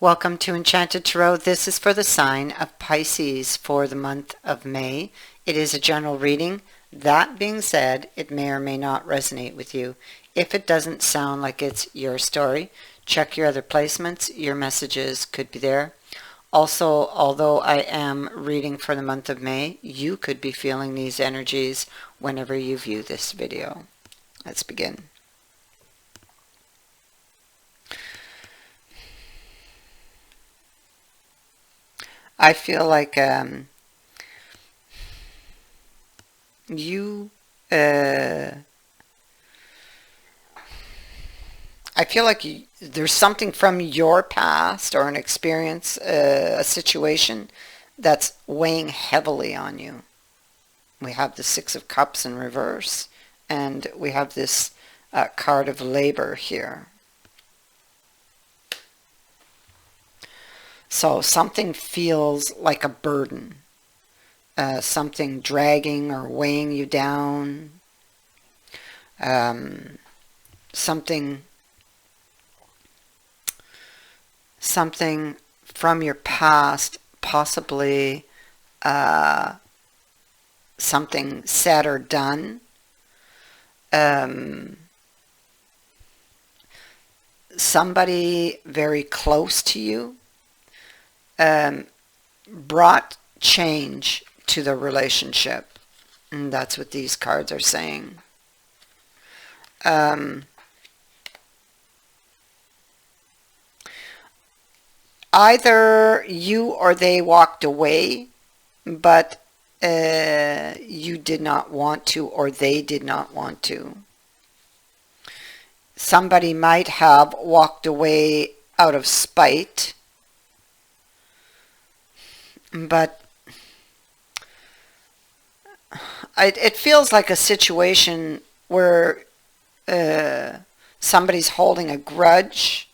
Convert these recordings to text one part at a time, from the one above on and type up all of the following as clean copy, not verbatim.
Welcome to Enchanted Tarot. This is for the sign of Pisces for the month of May. It is a general reading. That being said, it may or may not resonate with you. If it doesn't sound like it's your story, check your other placements. Your messages could be there. Also, although I am reading for the month of May, you could be feeling these energies whenever you view this video. Let's begin. I feel like you I feel like there's something from your past or an experience, a situation that's weighing heavily on you. We have the Six of Cups in reverse, and we have this card of labor here. So something feels like a burden, something dragging or weighing you down, something from your past, possibly something said or done, somebody very close to you brought change to the relationship, and that's what these cards are saying. Either you or they walked away, but you did not want to, or they did not want to. Somebody might have walked away out of spite, but it feels like a situation where somebody's holding a grudge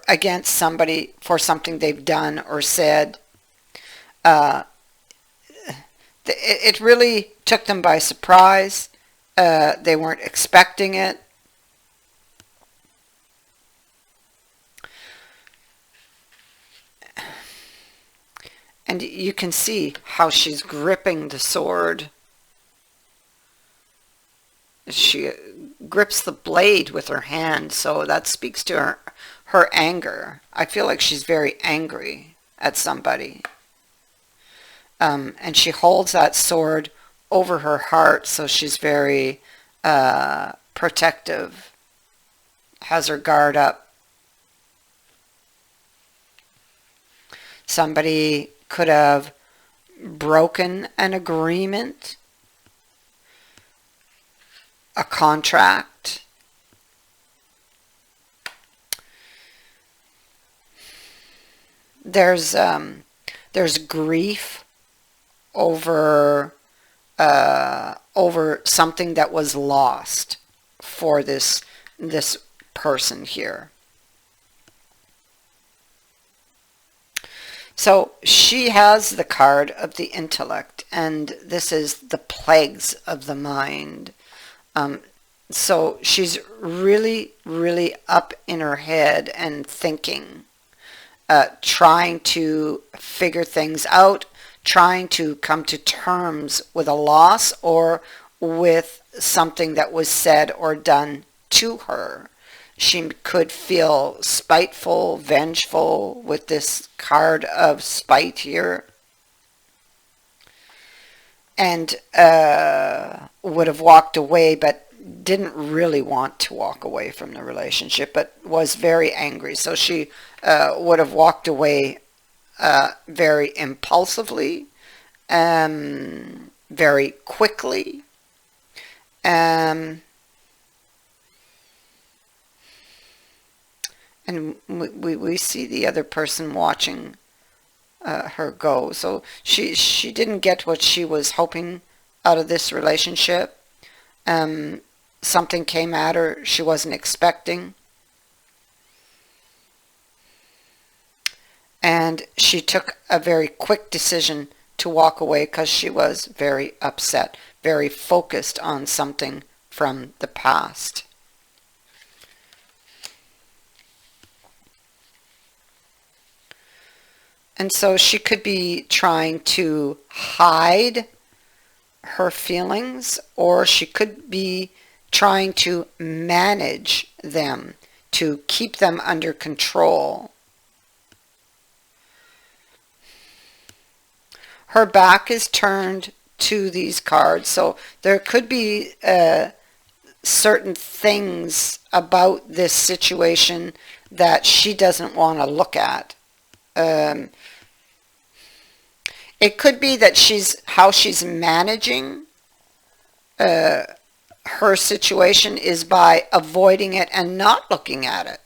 against somebody for something they've done or said. It really took them by surprise. They weren't expecting it. And you can see how she's gripping the sword. She grips the blade with her hand, so that speaks to her anger. I feel like she's very angry at somebody. And she holds that sword over her heart, so she's very protective, has her guard up. Somebody could have broken an agreement, a contract. There's grief over something that was lost for this person here. So she has the card of the intellect, and this is the plagues of the mind. So she's really, really up in her head and thinking, trying to figure things out, trying to come to terms with a loss or with something that was said or done to her. She could feel spiteful, vengeful with this card of spite here. And would have walked away, but didn't really want to walk away from the relationship, but was very angry. So she would have walked away very impulsively, very quickly. And we see the other person watching her go. So she didn't get what she was hoping out of this relationship. Something came at her she wasn't expecting. And she took a very quick decision to walk away because she was very upset, very focused on something from the past. And so she could be trying to hide her feelings, or she could be trying to manage them, to keep them under control. Her back is turned to these cards, so there could be certain things about this situation that she doesn't want to look at. It could be that how she's managing her situation is by avoiding it and not looking at it.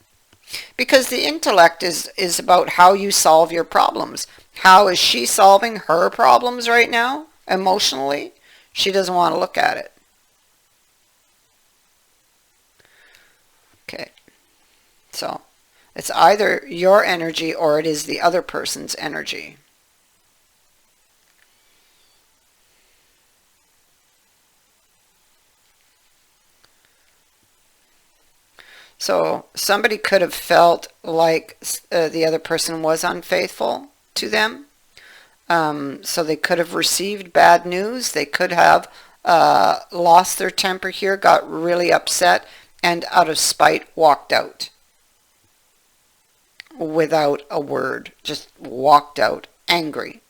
Because the intellect is about how you solve your problems. How is she solving her problems right now, emotionally? She doesn't want to look at it. Okay. So, it's either your energy or it is the other person's energy. So somebody could have felt like the other person was unfaithful to them. So they could have received bad news. They could have lost their temper here, got really upset, and out of spite walked out without a word. Just walked out angry.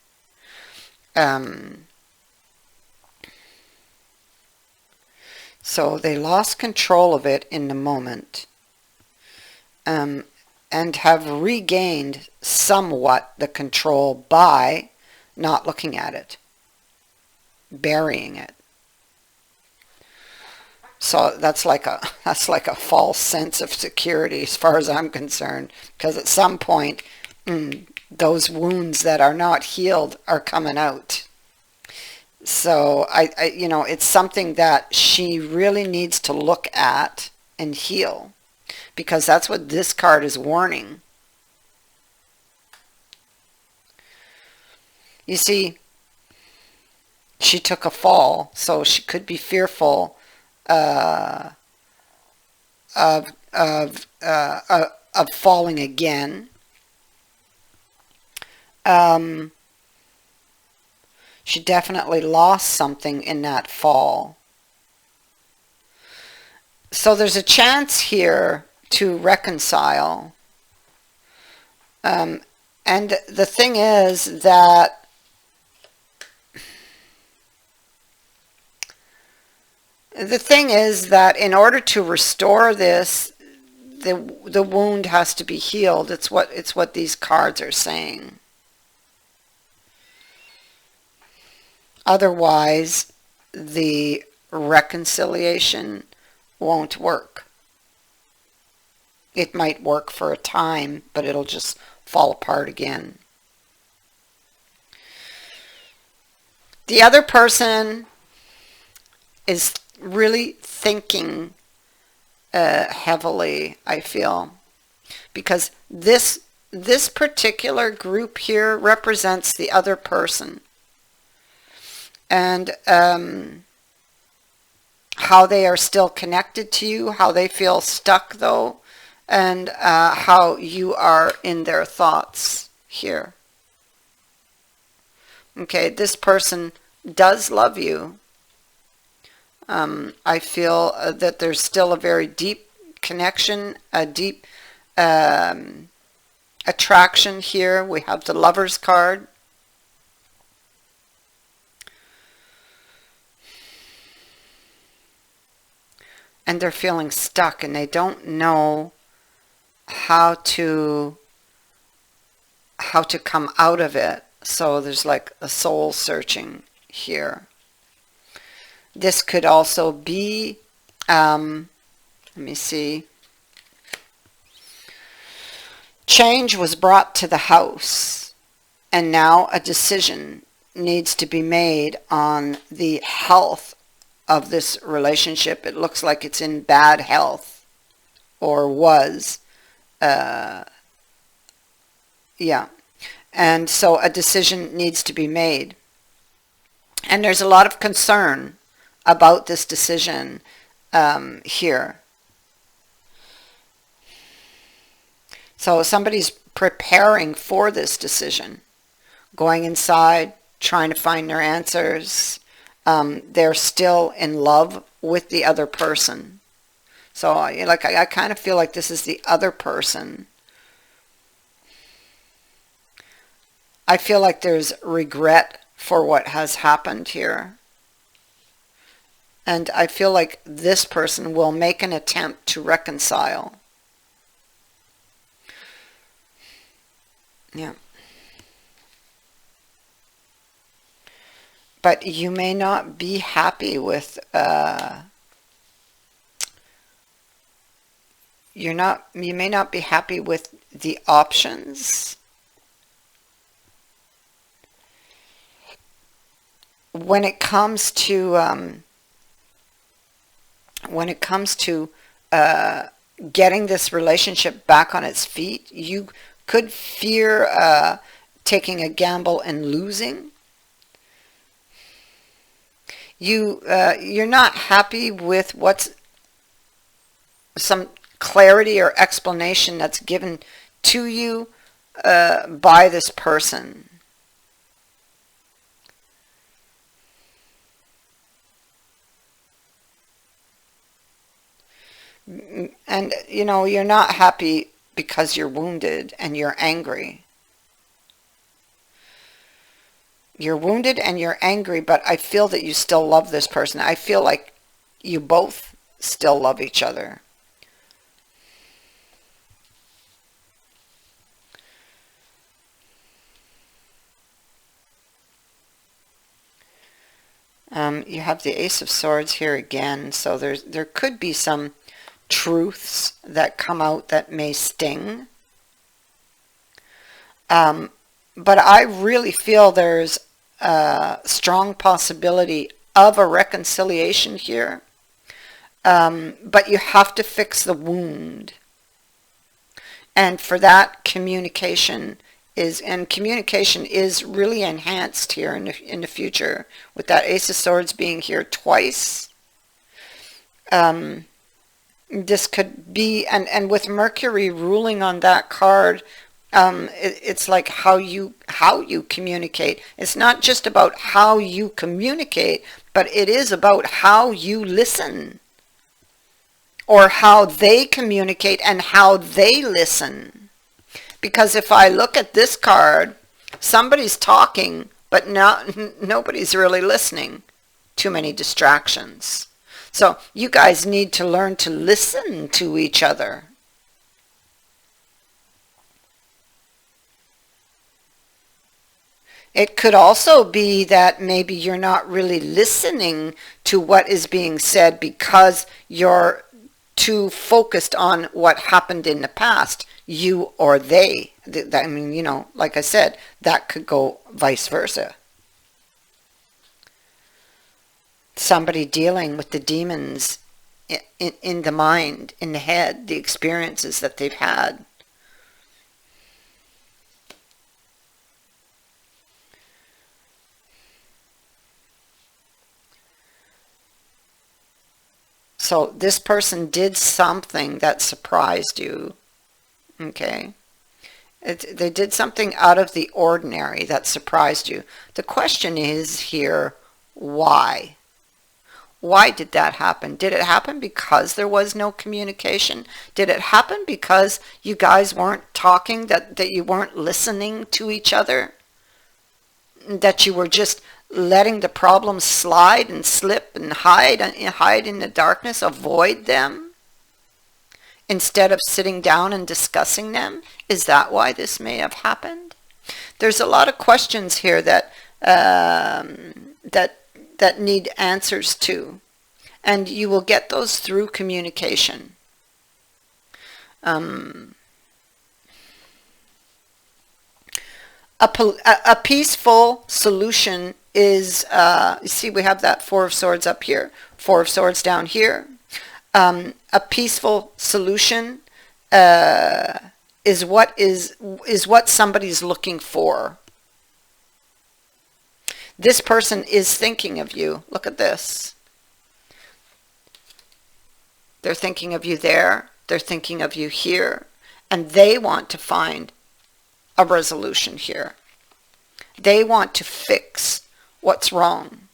So they lost control of it in the moment. And have regained somewhat the control by not looking at it, burying it. So that's like a false sense of security as far as I'm concerned, because at some point those wounds that are not healed are coming out. So I it's something that she really needs to look at and heal. Because that's what this card is warning. You see, she took a fall, so she could be fearful of falling again. She definitely lost something in that fall. So there's a chance here to reconcile. And the thing is that in order to restore this, the wound has to be healed. It's what these cards are saying. Otherwise, the reconciliation won't work. It might work for a time, but it'll just fall apart again. The other person is really thinking heavily, I feel, because this particular group here represents the other person, and how they are still connected to you, how they feel stuck though, and how you are in their thoughts here. Okay, this person does love you. I feel that there's still a very deep connection, a deep attraction here. We have the Lover's card. And they're feeling stuck and they don't know how to come out of it. So there's like a soul searching here. This could also be, let me see, change was brought to the house, and now a decision needs to be made on the health of this relationship. It looks like it's in bad health, or was. Yeah. And so a decision needs to be made. And there's a lot of concern about this decision here. So somebody's preparing for this decision. going inside, trying to find their answers. They're still in love with the other person. So I kind of feel like this is the other person. I feel like there's regret for what has happened here. And I feel like this person will make an attempt to reconcile. Yeah. But you may not be happy with, you may not be happy with the options. When it comes to, getting this relationship back on its feet, you could fear taking a gamble and losing. You're not happy with what's some clarity or explanation that's given to you by this person. And you're not happy because you're wounded and you're angry. You're wounded and you're angry, but I feel that you still love this person. I feel like you both still love each other. You have the Ace of Swords here again, so there could be some truths that come out that may sting. But I really feel there's a strong possibility of a reconciliation here. But you have to fix the wound. And for that, communication is really enhanced here in the future, with that Ace of Swords being here twice. This could be, and with Mercury ruling on that card, it's like how you communicate. It's not just about how you communicate, but it is about how you listen, or how they communicate and how they listen. Because if I look at this card, somebody's talking, but nobody's really listening. Too many distractions. So you guys need to learn to listen to each other. It could also be that maybe you're not really listening to what is being said because you're too focused on what happened in the past, you or they. I mean, like I said, that could go vice versa. Somebody dealing with the demons in the mind, in the head, the experiences that they've had. So this person did something that surprised you, okay? They did something out of the ordinary that surprised you. The question is here, why? Why did that happen? Did it happen because there was no communication? Did it happen because you guys weren't talking, that you weren't listening to each other? That you were just letting the problems slide and slip and hide in the darkness, avoid them, instead of sitting down and discussing them? Is that why this may have happened? There's a lot of questions here that need answers to, and you will get those through communication. A peaceful solution is, you see we have that Four of Swords up here, Four of Swords down here. A peaceful solution is what somebody's looking for. This person is thinking of you. Look at this. They're thinking of you there. They're thinking of you here. And they want to find a resolution here. They want to fix what's wrong.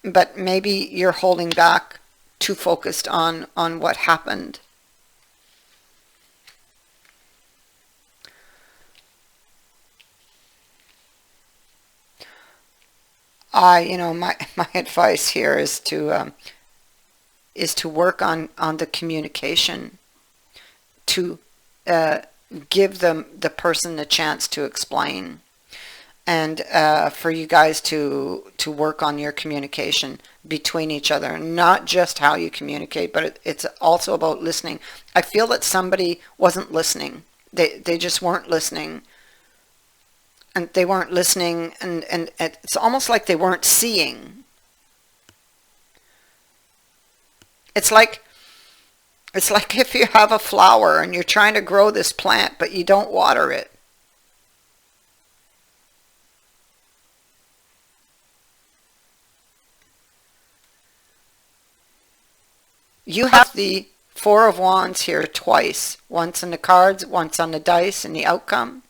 But maybe you're holding back, too focused on what happened. My advice here is to work on the communication, to give the person the chance to explain, and for you guys to work on your communication between each other, not just how you communicate, but it's also about listening. I feel that somebody wasn't listening. They just weren't listening. And they weren't listening, and it's almost like they weren't seeing. It's like if you have a flower and you're trying to grow this plant, but you don't water it. You have the Four of Wands here twice, once on the cards, once on the dice, and the outcome.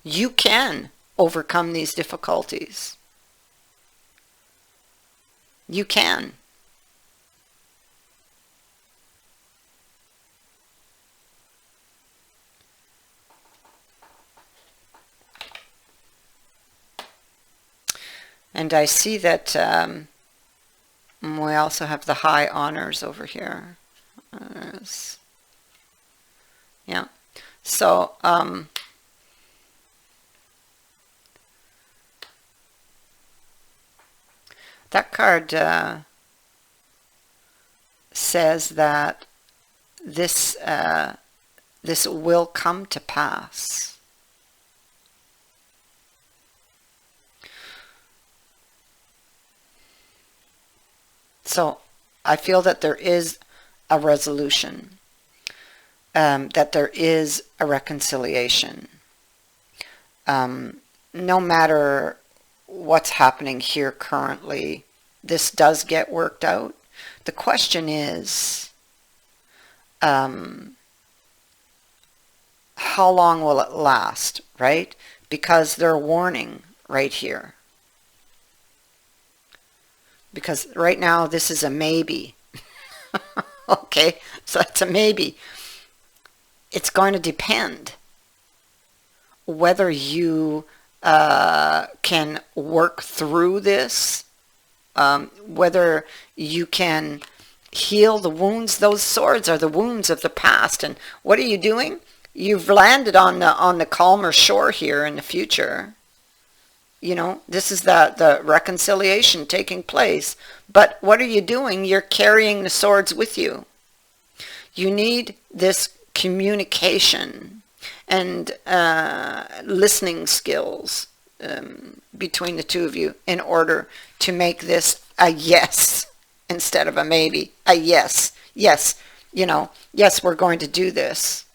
You can overcome these difficulties. You can. And I see that we also have the high honors over here. Yeah. So, that card says that this will come to pass. So I feel that there is a resolution, that there is a reconciliation. No matter what's happening here currently, this does get worked out. The question is, how long will it last, right? Because they're warning right here. Because right now this is a maybe. Okay, so it's a maybe. It's going to depend whether you can work through this, whether you can heal the wounds. Those swords are the wounds of the past. And what are you doing? You've landed on the calmer shore here in the future. You know, this is the reconciliation taking place. But what are you doing? You're carrying the swords with you. You need this communication and listening skills between the two of you in order to make this a yes instead of a maybe. A yes. Yes. You know, yes, we're going to do this.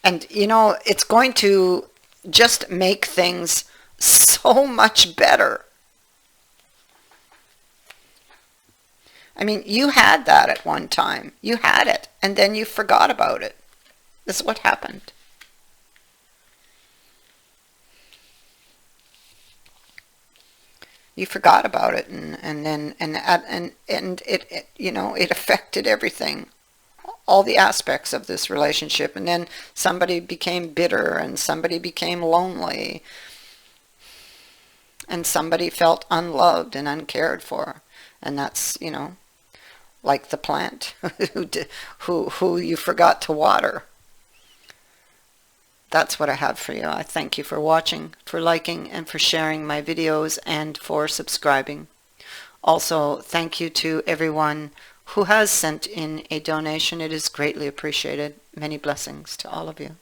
And, you know, it's going to just make things so much better. I mean, you had that at one time. You had it, and then you forgot about it. This is what happened. You forgot about it, and it you know, it affected everything, all the aspects of this relationship. And then somebody became bitter, and somebody became lonely, and somebody felt unloved and uncared for. And that's, you know, like the plant who you forgot to water. That's what I have for you. I thank you for watching, for liking, and for sharing my videos, and for subscribing. Also, thank you to everyone who has sent in a donation. It is greatly appreciated. Many blessings to all of you.